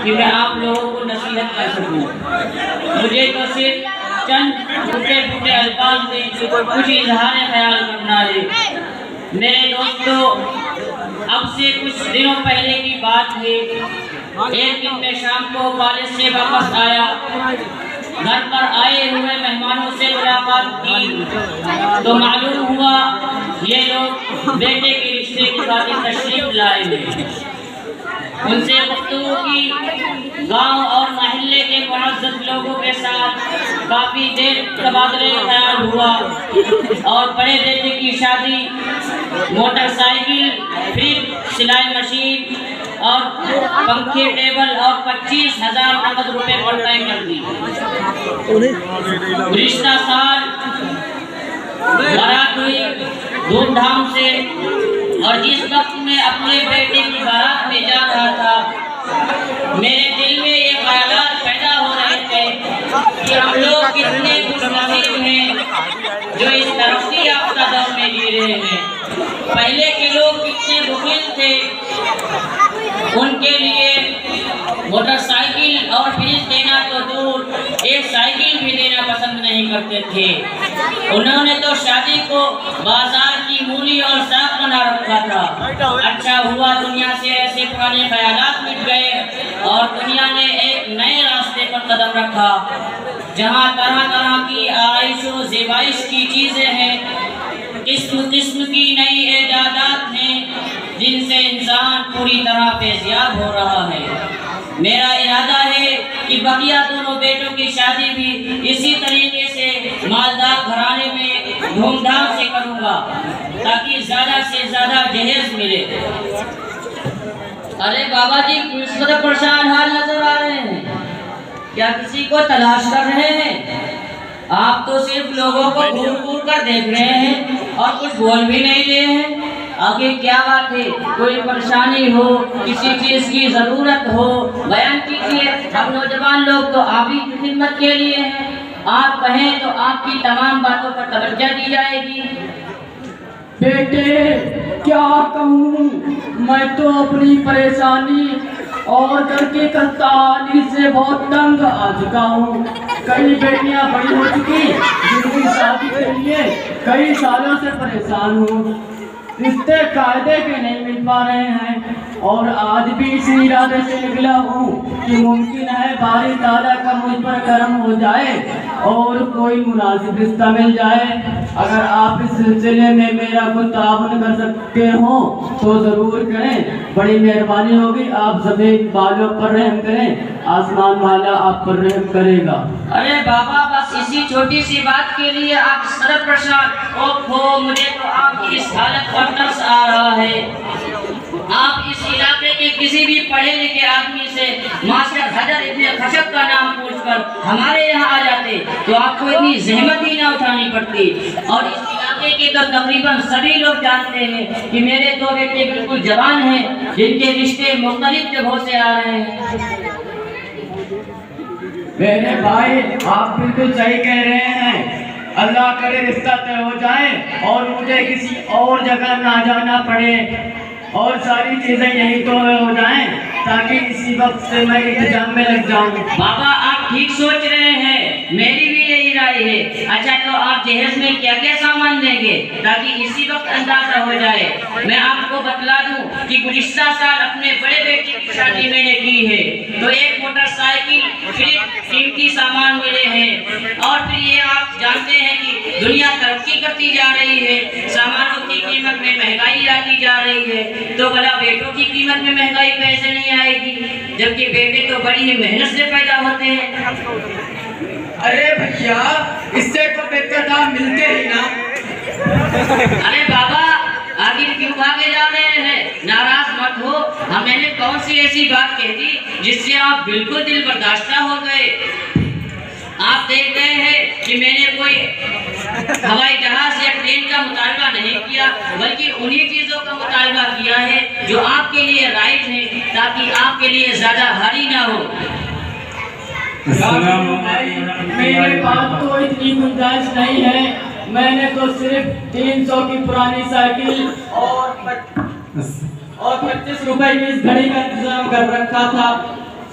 کہ میں آپ لوگوں کو نصیحت کر سکوں۔ مجھے تو صرف چند ٹوٹے پھوٹے الفاظ میں کچھ اظہار خیال کرنا ہے۔ میرے دوستو، اب سے کچھ دنوں پہلے کی بات ہے، ایک دن میں شام کو کالج سے واپس آیا، گھر پر آئے ہوئے مہمانوں سے ملاقات کی تو معلوم ہوا یہ لوگ بیٹے کے رشتے کی خاطر تشریف لائے ہیں۔ ان سے گفتگو کی، گاؤں اور محلے کے معزز لوگوں کے ساتھ کافی دیر تبادلہ خیال ہوا اور بڑے بیٹے کی شادی موٹر سائیکل، فریج، سلائی مشین اور پنکھے، ٹیبل اور 25,000 نقد روپے پر طے کر دی۔ گزشتہ سال بارات ہوئی دھوم دھام سے، اور جس وقت میں اپنے بیٹے کی بارات میں جا رہا تھا، میرے دل میں یہ خیالات پیدا ہو رہے تھے کہ ہم لوگ کتنے خوش نصیب ہیں جو اس ترقی یافتہ دور میں جی رہے ہیں۔ پہلے کے لوگ کتنے بخیل تھے، ان کے لیے موٹر سائیکل اور فریج دینا تو دور، ایک سائیکل بھی دینا پسند نہیں کرتے تھے۔ انہوں نے تو شادی کو بازار کی مولی اور ساگ بنا رکھا تھا۔ اچھا ہوا دنیا سے ایسے پرانے خیالات مٹ گئے اور دنیا نے ایک نئے راستے پر قدم رکھا، جہاں طرح طرح کی آرائش و زیبائش کی چیزیں ہیں، قسم قسم کی نئی ایجادات ہیں جن سے انسان پوری طرح فیضیاب ہو رہا ہے۔ میرا ارادہ ہے کہ بقیہ دونوں بیٹوں کی شادی بھی اسی طریقے سے مالدار گھرانے میں دھوم دھام سے کروں گا تاکہ زیادہ سے زیادہ جہیز ملے۔ ارے بابا جی، کس قدر پریشان حال نظر آ رہے ہیں؟ کیا کسی کو تلاش کر رہے ہیں؟ آپ تو صرف لوگوں کو گھور گھور کر دیکھ رہے ہیں اور کچھ بول بھی نہیں رہے ہیں۔ آگے کیا بات ہے؟ کوئی پریشانی ہو، کسی چیز کی ضرورت ہو، بیان کیجیے۔ ہم نوجوان لوگ تو آپ ہی کی خدمت کے لیے ہیں، آپ کہیں تو آپ کی تمام باتوں پر توجہ دی جائے گی۔ بیٹے کیا کہوں، میں تو اپنی پریشانی اور گھر کی کہانی سے بہت تنگ آ چکا ہوں۔ کئی بیٹیاں بڑی ہو چکی جن کی شادی کے لیے کئی سالوں سے پریشان ہوں، رشتے قاعدے کے نہیں مل پا رہے ہیں، اور آج بھی اسی ارادے سے نکلا ہوں کہ ممکن ہے باری تعالیٰ کا مجھ پر کرم ہو جائے اور کوئی مناسب رشتہ مل جائے۔ اگر آپ اس سلسلے میں میرا کوئی تعاون کر سکتے ہوں تو ضرور کریں، بڑی مہربانی ہوگی۔ آپ سفید بالوں پر رحم کریں، آسمان والا آپ پر رحم کرے گا۔ ارے بابا، بس اسی چھوٹی سی بات کے لیے آپ صدر پریشان؟ اوہو، مجھے تو آپ کی اس حالت پر ترس آ رہا ہے۔ آپ اس علاقے کے کسی بھی پڑھے لکھے آدمی سے ماسٹر حجر ابن خشب کا نام پوچھ کر ہمارے یہاں آ جاتے تو آپ کو اتنی زحمت ہی نہ اٹھانی پڑتی، اور اس علاقے کے تو تقریباً سبھی لوگ جانتے ہیں کہ میرے دو بیٹے بالکل جوان ہیں جن کے رشتے مختلف جگہوں سے آ رہے ہیں۔ میرے بھائی، آپ بالکل صحیح کہہ رہے ہیں، اللہ کرے رشتہ طے ہو جائے اور مجھے کسی اور جگہ نہ جانا پڑے اور ساری چیزیں یہی تو ہو جائیں تاکہ اسی وقت سے میں انتظام میں لگ جاؤں۔ بابا، آپ ٹھیک سوچ رہے ہیں، میری بھی یہی رائے ہے۔ اچھا، تو آپ جہیز میں کیا کیا سامان دیں گے تاکہ اسی وقت اندازہ ہو جائے؟ میں آپ کو بتلا دوں کہ گزشتہ سال اپنے بڑے بیٹے کی شادی میں نے کی ہے تو ایک موٹر سائیکل، فریج، قیمتی سامان ملے ہیں، اور پھر یہ آپ جانتے ہیں کہ دنیا ترقی کرتی جا رہی ہے، سامانوں کی قیمت میں مہنگائی آتی جا رہی ہے، تو بھلا بیٹوں کی قیمت میں مہنگائی کیسے نہیں آئے گی جبکہ بیٹے تو بڑی ہی محنت سے پیدا ہوتے ہیں۔ ارے بھیا، اس سے تو بہتر دام ملتے ہی نا۔ ارے بابا، آخر کیوں بھاگے جا رہے ہیں؟ ناراض مت ہو، میں نے کون سی ایسی بات کہہ دی جس سے آپ بالکل دل برداشتہ ہو گئے؟ آپ دیکھ رہے ہیں کہ میں نے کوئی ہوائی جہاز یا ٹرین کا مطالبہ نہیں کیا، بلکہ انہی چیزوں کا مطالبہ کیا ہے جو آپ کے لیے رائٹ ہے تاکہ آپ کے لیے زیادہ بھاری نہ ہو۔ میرے پاس تو اتنی گنجائش نہیں ہے، میں نے تو صرف 300 کی پرانی سائیکل اور 25 روپے کی اس گھڑی کا انتظام کر رکھا تھا۔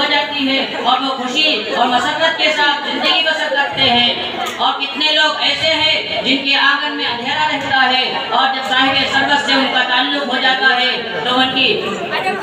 ہو جاتی ہے اور وہ خوشی اور مسرت کے ساتھ زندگی بسر کرتے ہیں۔ اور کتنے لوگ ایسے ہیں جن کے آنگن میں اندھیرا رہتا ہے اور جب صاحب سربت سے ان کا تعلق ہو جاتا ہے تو ان کی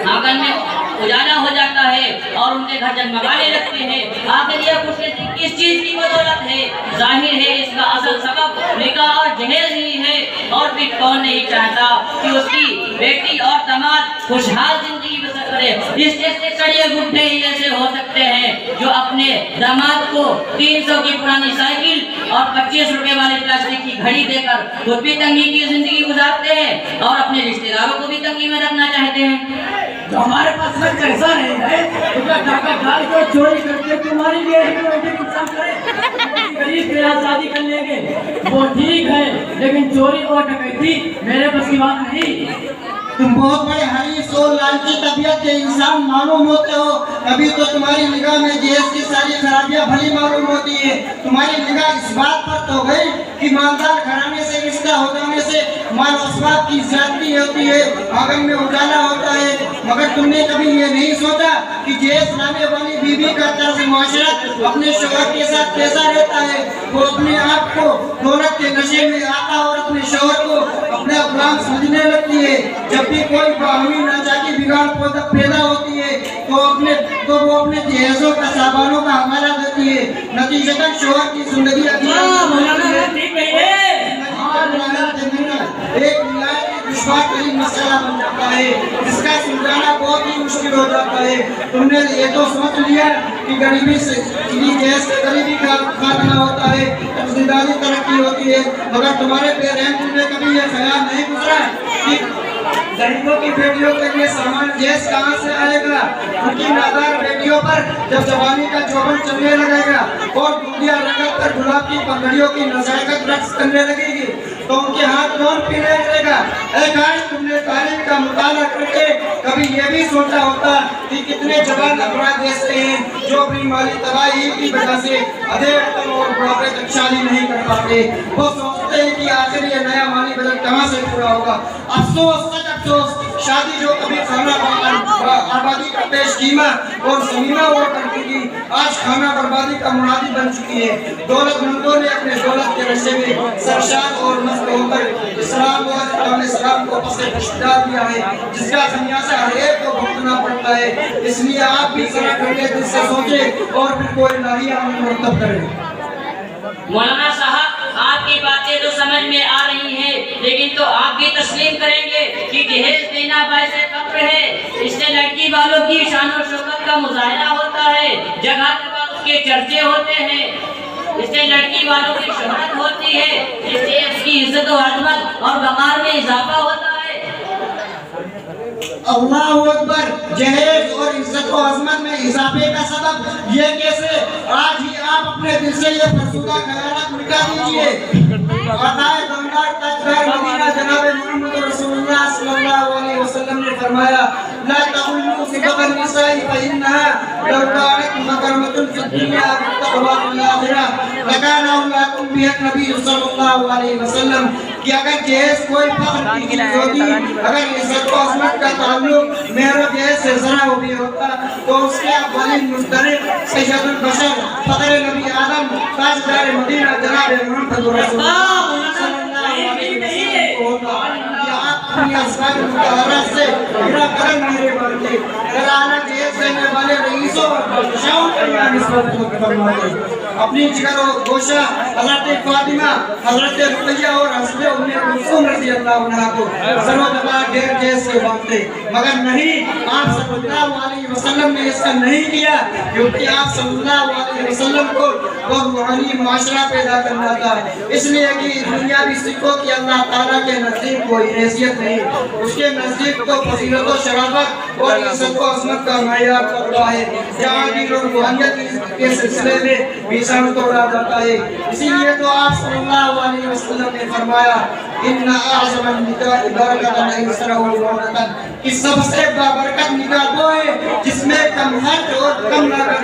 آنگن میں اجالا ہو جاتا ہے اور ان کے گھر جگمگانے لگتے ہیں۔ آخر یہ پوچھتے کس چیز کی بدولت ہے؟ ظاہر ہے اس کا اصل سبب نکاح اور جہیز ہی ہے، اور بھی کون نہیں چاہتا کہ اس کی بیٹی اور داماد خوشحال زندگی بسر کرے۔ اس جیسے سڑے گڈھے ہی ایسے ہو سکتے ہیں جو اپنے داماد کو 300 کی پرانی سائیکل اور 25 روپے والی پلاسٹک کی گھڑی دے کر خود بھی تنگی کی زندگی گزارتے ہیں اور اپنے رشتہ داروں کو بھی تنگی میں رکھنا چاہتے ہیں۔ جو ہمارے پاس وقت ایسا نہیں ہے تو کیا ڈاکہ ڈال کو چوری کر کے تمہاری لیے ہی بیٹے کو نقصان کرے؟ غریب کے یہاں شادی کر لیں گے وہ ٹھیک ہے، لیکن چوری اور ڈکیتی میرے بس کی بات نہیں۔ تم بہت بڑے حریص اور لالچی طبیعت کے انسان معلوم ہوتے ہو، ابھی تو تمہاری نگاہ میں جہیز کی ساری خرابیاں بھلی معلوم ہوتی ہیں۔ تمہاری نگاہ اس بات پر تو گئی کہ مالدار گھرانے سے رشتہ ہو جانے سے مال اسباب کی زیادتی ہوتی ہے، آنگن میں اجالا ہوتا ہے، مگر تم نے کبھی یہ نہیں سوچا کہ جہیز لانے والی بیوی کا طرز معاشرت اپنے شوہر کے ساتھ کیسا رہتا ہے؟ وہ اپنے آپ کو دولت کے نشے میں آتا اور اپنے شوہر کو اپنا غلام سمجھنے لگتی ہے۔ جب بھی کوئی باہمی ناچاکی بگاڑ پیدا ہوتی ہے تو وہ اپنے جہیزوں کا ساmanوں کا حوالہ دیتی ہے، نتیجتاً شوہر کی زندگی ایک نہایت دشوار ترین مسئلہ بن جاتا ہے، جس کا سلجھانا بہت ہی مشکل ہو جاتا ہے۔ تم نے یہ تو سمجھ لیا کہ غریبی سے جہیز سے غریبی کا خاتمہ ہوتا ہے، اقتصادی ترقی ہوتی ہے، مگر تمہارے بے رحم دل میں کبھی یہ خیال نہیں گزرا کہ غریبوں کی بیٹیوں کے لیے سامان جہیز کہاں سے آئے گا؟ ان کی نادار بیٹیوں پر جب جوانی کا جوبن چلنے لگے گا اور دنیا رنگت پر گلاب کی پگڑیوں کی نزاکت رقص کرنے لگے گی تو ان کے ہاتھ کون پینے لگے گا؟ اے کاش تم نے تاریخ کا مطالعہ کر کے کبھی یہ بھی سوچا ہوتا کہ کتنے جوان افراد ایسے ہیں جو اپنی مالی تباہی کی وجہ سے ادھیڑ تن اور بڑھاپے تک شادی نہیں کر پاتے۔ وہ سوچتے ہیں کہ آخر یہ نیا مالی بجٹ کہاں سے پورا ہوگا۔ افسوس، سچ افسوس، شادی جو کبھی خانہ آبادی کا پیش خیمہ اور زمینہ ہوا کرتی تھی آج خانہ بربادی کا منادی بن چکی ہے۔ دولت مندوں نے اپنے دولت کے نشے میں سرشار اور مست ہو کر اسلام اور اسلام کو پس پش ڈال دیا ہے، جس کا خمیازہ ہر ایک کو بھگتنا پڑتا ہے۔ اس لیے آپ بھی ذرا ٹھنڈے دل سے سوچیں اور پھر کوئی الہی عمل مرتب کریں۔ مولانا صاحب آپ کی باتیں تو سمجھ میں آ رہی ہیں، لیکن تو آپ بھی تسلیم کریں گے کہ جہیز دینا باعث فخر ہے۔ اس سے لڑکی والوں کی شان و شوکت کا مظاہرہ ہوتا ہے، جگہ جگہ اس کے چرچے ہوتے ہیں، اس سے لڑکی والوں کی شہرت ہوتی ہے، اس سے اس کی عزت و عظمت اور وقار میں اضافہ ہوتا ہے۔ اللہ اکبر! جہیز اور عزت و عظمت میں اضافے کا سبب یہ کیسے؟ آج ہی آپ اپنے دل سے یہ فرسودہ خیالات مٹا دیجئے۔ عطائے دمدار تاجدار مدینہ جناب محمد رسول اللہ صلی اللہ علیہ وسلم نے فرمایا لا تغلوا صدق النساء فإنها لو كانت مكرمة في الدنيا والتقوى في الآخرة لكان أولاكم بها النبي صلی اللہ علیہ وسلم کہ اگر جہیز کوئی فخر کی چیز ہوتی، اگر عزت و عظمت کا تعلق مہر و جہیز سے ذرا ہو بھی ہوتا تو اس کے اولین مسترق سید البشر فخر نبی آدم تاجدار مدینہ جناب محمد رسول اللہ صلی اللہ علیہ وسلم کو ہوتا۔ اپنی ازواج مطہرات سے میرا کرم میرے بڑھتے گھرانہ جہیز دینے والے رئیسوں اور بادشاہوں کے یہاں نسبت فرماتے۔ اپنی جگر و گوشہ حضرت فاطمہ، حضرت رقیہ اور حضرت ام کلثوم رضی اللہ عنہ کو سر و دبا ڈیر جہیز سے باندھتے، مگر نہیں، آپ صلی اللہ علیہ وسلم نے اس کا نہیں کیا، کیونکہ آپ صلی اللہ علیہ وسلم کو وہ روحانی معاشرہ پیدا کرنا تھا، اس لیے کہ دنیاوی سکھوں کی اللہ تعالیٰ کے نزدیک کوئی حیثیت نہیں، اس کے نزدیک تو فضیلت و شرافت اور عزت و عظمت کا معیار کرتا ہے، جہاں دین اور روحانیت کے سلسلے میں بھی سر توڑا جاتا ہے۔ اسی لیے تو آپ صلی اللہ علیہ وسلم نے فرمایا ان اعظم النکاح برکۃ ایسرہ ورونۃ کہ سب سے بابرکت نکاح وہ ہے جس میں کم خرچ اور کم لاگت